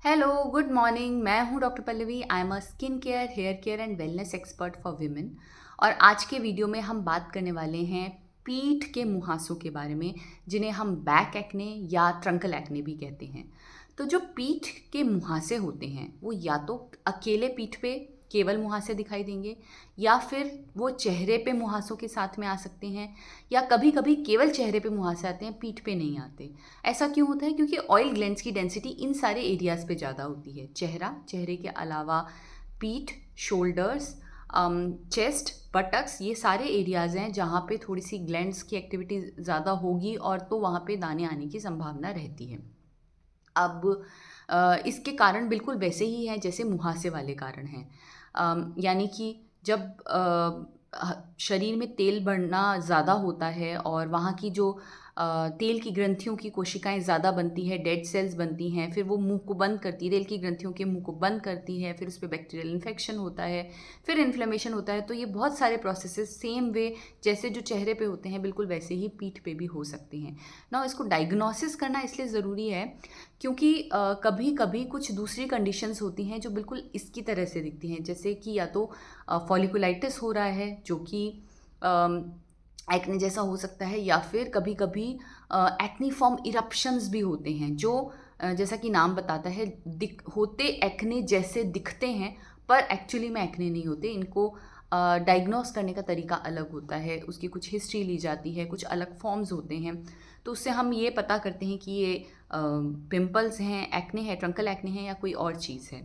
Hello, good morning. मैं हूं doctor Pallavi. I am a skin care, hair care and wellness expert for women. और आज के video में हम बात करने वाले हैं पीठ के मुहासों के बारे में, जिन्हें हम बैक एक्ने या ट्रंकल एक्ने भी कहते हैं। तो जो पीठ के मुहासे होते हैं वो या तो अकेले पीठ पे केवल मुहासे दिखाई देंगे, या फिर वो चेहरे पे मुहासों के साथ में आ सकते हैं, या कभी कभी केवल चेहरे पे मुहासे आते हैं, पीठ पे नहीं आते। ऐसा क्यों होता है? क्योंकि ऑयल ग्लैंड्स की डेंसिटी इन सारे एरियाज पे ज़्यादा होती है। चेहरा, चेहरे के अलावा पीठ, शोल्डर्स, चेस्ट, बटक्स, ये सारे एरियाज हैं जहाँ पे थोड़ी सी ग्लैंड्स की एक्टिविटी ज़्यादा होगी और तो वहाँ पे दाने आने की संभावना रहती है। अब इसके कारण बिल्कुल वैसे ही हैं जैसे मुहासे वाले कारण हैं। यानी कि जब शरीर में तेल बढ़ना ज़्यादा होता है और वहाँ की जो तेल की ग्रंथियों की कोशिकाएं ज़्यादा बनती है, डेड सेल्स बनती हैं, फिर वो मुंह को बंद करती है, तेल की ग्रंथियों के मुंह को बंद करती है, फिर उस पर बैक्टीरियल इन्फेक्शन होता है, फिर इन्फ्लेमेशन होता है। तो ये बहुत सारे प्रोसेसेस सेम वे जैसे जो चेहरे पे होते हैं बिल्कुल वैसे ही पीठ पे भी हो सकते हैं ना। इसको डायग्नोसिस करना इसलिए ज़रूरी है क्योंकि कभी कभी कुछ दूसरी कंडीशंस होती हैं जो बिल्कुल इसकी तरह से दिखती हैं, जैसे कि या तो फॉलिकुलाइटिस हो रहा है जो कि एक्ने जैसा हो सकता है, या फिर कभी कभी एक्नीफॉर्म इरप्शंस भी होते हैं जो जैसा कि नाम बताता है दिख होते एक्ने जैसे दिखते हैं, पर एक्चुअली में एक्ने नहीं होते। इनको डायग्नोस करने का तरीका अलग होता है, उसकी कुछ हिस्ट्री ली जाती है, कुछ अलग फॉर्म्स होते हैं। तो उससे हम ये पता करते हैं कि ये पिंपल्स हैं, एक्ने है, ट्रंकल एक्ने है, या कोई और चीज़ है।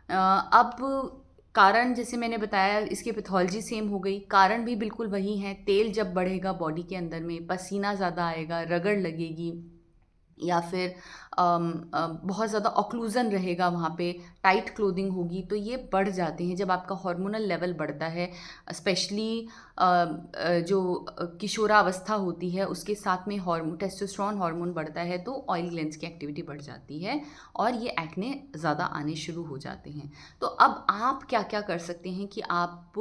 अब कारण जैसे मैंने बताया, इसकी पैथोलॉजी सेम हो गई, कारण भी बिल्कुल वही है। तेल जब बढ़ेगा बॉडी के अंदर में, पसीना ज़्यादा आएगा, रगड़ लगेगी, या फिर बहुत ज़्यादा ऑक्लूज़न रहेगा वहाँ पे, टाइट क्लोथिंग होगी, तो ये बढ़ जाते हैं जब आपका हार्मोनल लेवल बढ़ता है। स्पेशली जो किशोरावस्था होती है उसके साथ में हार्मोन टेस्टोस्टेरोन हार्मोन बढ़ता है, तो ऑयल ग्लैंड्स की एक्टिविटी बढ़ जाती है और ये एक्ने ज़्यादा आने शुरू हो जाते हैं। तो अब आप क्या क्या कर सकते हैं कि आप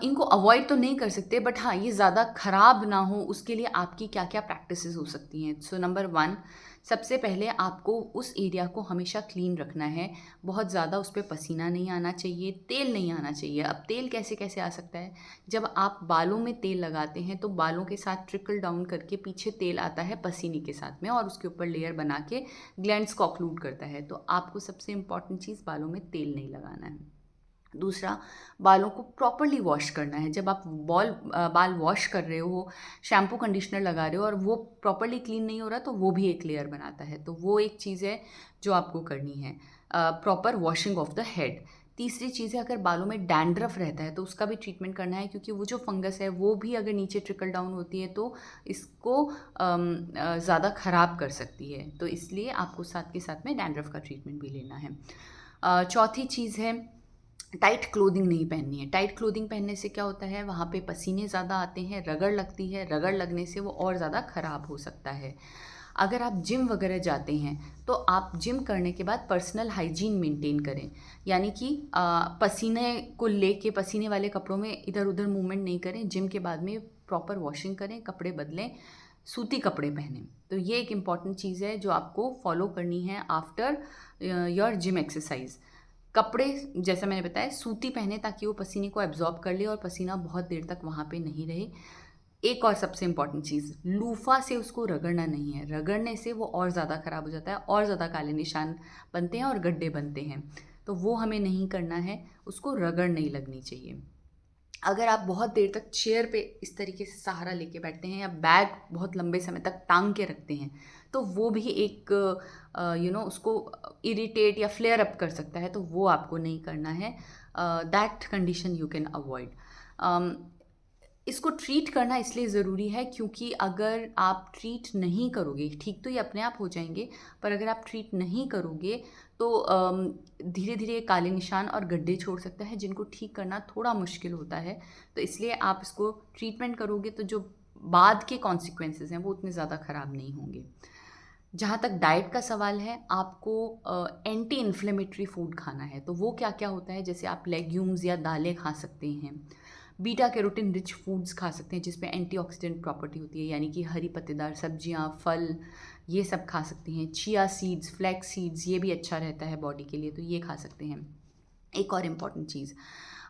इनको अवॉइड तो नहीं कर सकते, बट हाँ, ये ज़्यादा ख़राब ना हो उसके लिए आपकी क्या क्या प्रैक्टिसेस हो सकती हैं। सो नंबर वन, सबसे पहले आपको उस एरिया को हमेशा क्लीन रखना है। बहुत ज़्यादा उस पर पसीना नहीं आना चाहिए, तेल नहीं आना चाहिए। अब तेल कैसे कैसे आ सकता है? जब आप बालों में तेल लगाते हैं तो बालों के साथ ट्रिकल डाउन करके पीछे तेल आता है पसीने के साथ में, और उसके ऊपर लेयर बना के ग्लैंड्स को ऑक्लूड करता है। तो आपको सबसे इम्पॉर्टेंट चीज़, बालों में तेल नहीं लगाना है। दूसरा, बालों को प्रॉपरली वॉश करना है। जब आप बाल वॉश कर रहे हो, शैम्पू कंडीशनर लगा रहे हो और वो प्रॉपरली क्लीन नहीं हो रहा, तो वो भी एक लेयर बनाता है। तो वो एक चीज़ है जो आपको करनी है, proper washing of the head. तीसरी चीज़ है, अगर बालों में डैंड्रफ रहता है तो उसका भी ट्रीटमेंट करना है, क्योंकि वो जो फंगस है वो भी अगर नीचे ट्रिकल डाउन होती है तो इसको ज़्यादा ख़राब कर सकती है। तो इसलिए आपको साथ के साथ में डैंड्रफ का ट्रीटमेंट भी लेना है। चौथी चीज़ है, टाइट क्लोथिंग नहीं पहननी है। टाइट क्लोथिंग पहनने से क्या होता है, वहाँ पे पसीने ज़्यादा आते हैं, रगड़ लगती है, रगड़ लगने से वो और ज़्यादा ख़राब हो सकता है। अगर आप जिम वगैरह जाते हैं तो आप जिम करने के बाद पर्सनल हाइजीन मेंटेन करें। यानी कि पसीने को लेके पसीने वाले कपड़ों में इधर उधर मूवमेंट नहीं करें। जिम के बाद में प्रॉपर वॉशिंग करें, कपड़े बदलें, सूती कपड़े पहनें। तो ये एक इम्पॉर्टेंट चीज़ है जो आपको फॉलो करनी है आफ्टर योर जिम एक्सरसाइज। कपड़े जैसा मैंने बताया सूती पहने ताकि वो पसीने को एब्जॉर्ब कर ले और पसीना बहुत देर तक वहाँ पे नहीं रहे। एक और सबसे इम्पॉर्टेंट चीज़, लूफा से उसको रगड़ना नहीं है। रगड़ने से वो और ज़्यादा ख़राब हो जाता है, और ज़्यादा काले निशान बनते हैं और गड्ढे बनते हैं। तो वो हमें नहीं करना है, उसको रगड़ नहीं लगनी चाहिए। अगर आप बहुत देर तक चेयर पे इस तरीके से सहारा लेके बैठते हैं, या बैग बहुत लंबे समय तक टांग के रखते हैं, तो वो भी एक उसको इरिटेट या फ्लेयर अप कर सकता है। तो वो आपको नहीं करना है। That condition you can avoid. इसको ट्रीट करना इसलिए ज़रूरी है क्योंकि अगर आप ट्रीट नहीं करोगे, ठीक तो ये अपने आप हो जाएंगे, पर अगर आप ट्रीट नहीं करोगे तो धीरे धीरे काले निशान और गड्ढे छोड़ सकता है, जिनको ठीक करना थोड़ा मुश्किल होता है। तो इसलिए आप इसको ट्रीटमेंट करोगे तो जो बाद के कॉन्सिक्वेंसेस हैं वो उतने ज़्यादा ख़राब नहीं होंगे। जहाँ तक डाइट का सवाल है, आपको एंटी इन्फ्लेमेटरी फूड खाना है। तो वो क्या क्या होता है, जैसे आप लेग्यूम्स या दालें खा सकते हैं, बीटा कैरोटीन रिच फूड्स खा सकते हैं जिसमें एंटीऑक्सीडेंट प्रॉपर्टी होती है, यानी कि हरी पत्तेदार सब्जियां, फल, ये सब खा सकती हैं। चिया सीड्स, फ्लैक्स सीड्स, ये भी अच्छा रहता है बॉडी के लिए, तो ये खा सकते हैं। एक और इम्पॉर्टेंट चीज़,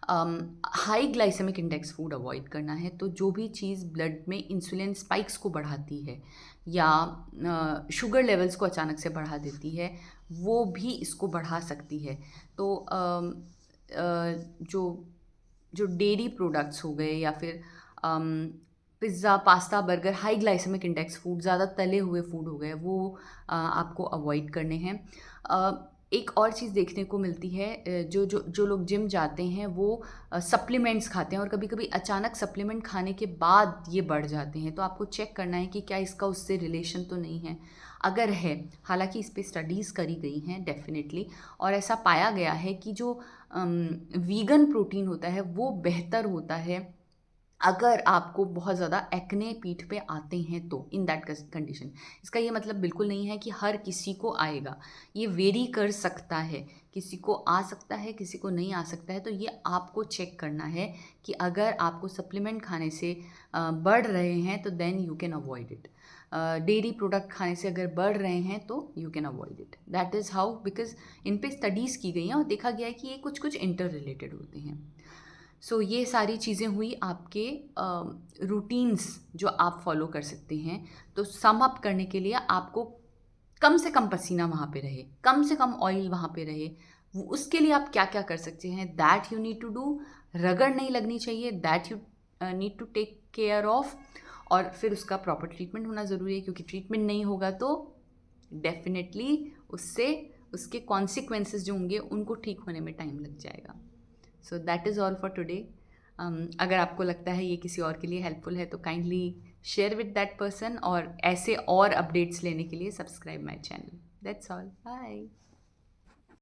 high glycaemic index food avoid करना है। तो जो भी चीज़ ब्लड में इंसुलिन स्पाइक्स को बढ़ाती है या शुगर लेवल्स को अचानक से बढ़ा देती है, वो भी इसको बढ़ा सकती है। तो जो जो डेयरी प्रोडक्ट्स हो गए या फिर pizza, pasta, burger, high glycaemic index food, ज़्यादा तले हुए फूड हो गए, वो आपको अवॉइड करने हैं। एक और चीज़ देखने को मिलती है, जो लोग जिम जाते हैं वो सप्लीमेंट्स खाते हैं और कभी कभी अचानक सप्लीमेंट खाने के बाद ये बढ़ जाते हैं। तो आपको चेक करना है कि क्या इसका उससे रिलेशन तो नहीं है। अगर है, हालांकि इस पे स्टडीज़ करी गई हैं डेफिनेटली, और ऐसा पाया गया है कि जो वीगन प्रोटीन होता है वो बेहतर होता है अगर आपको बहुत ज़्यादा एक्ने पीठ पे आते हैं तो, इन दैट कंडीशन। इसका ये मतलब बिल्कुल नहीं है कि हर किसी को आएगा, ये वेरी कर सकता है, किसी को आ सकता है, किसी को नहीं आ सकता है। तो ये आपको चेक करना है कि अगर आपको सप्लीमेंट खाने से बढ़ रहे हैं तो then you can avoid it. Dairy product खाने से अगर बढ़ रहे हैं तो you can avoid it. That is how, because इन पे स्टडीज़ की गई हैं और देखा गया है कि ये कुछ कुछ इंटर रिलेटेड होते हैं। सो ये सारी चीज़ें हुई आपके रूटीन्स जो आप फॉलो कर सकते हैं। तो सम अप करने के लिए आपको कम से कम पसीना वहाँ पे रहे, कम से कम ऑयल वहाँ पे रहे, उसके लिए आप क्या क्या कर सकते हैं, that you need to do. रगड़ नहीं लगनी चाहिए, that you need to take care of. और फिर उसका प्रॉपर ट्रीटमेंट होना ज़रूरी है, क्योंकि ट्रीटमेंट नहीं होगा तो डेफिनेटली उससे उसके कॉन्सिक्वेंसेस जो होंगे उनको ठीक होने में टाइम लग जाएगा। So that is all for today. अगर आपको लगता है ये किसी और के लिए हेल्पफुल है तो kindly share with that person, और ऐसे और अपडेट्स लेने के लिए subscribe my channel. That's all, bye.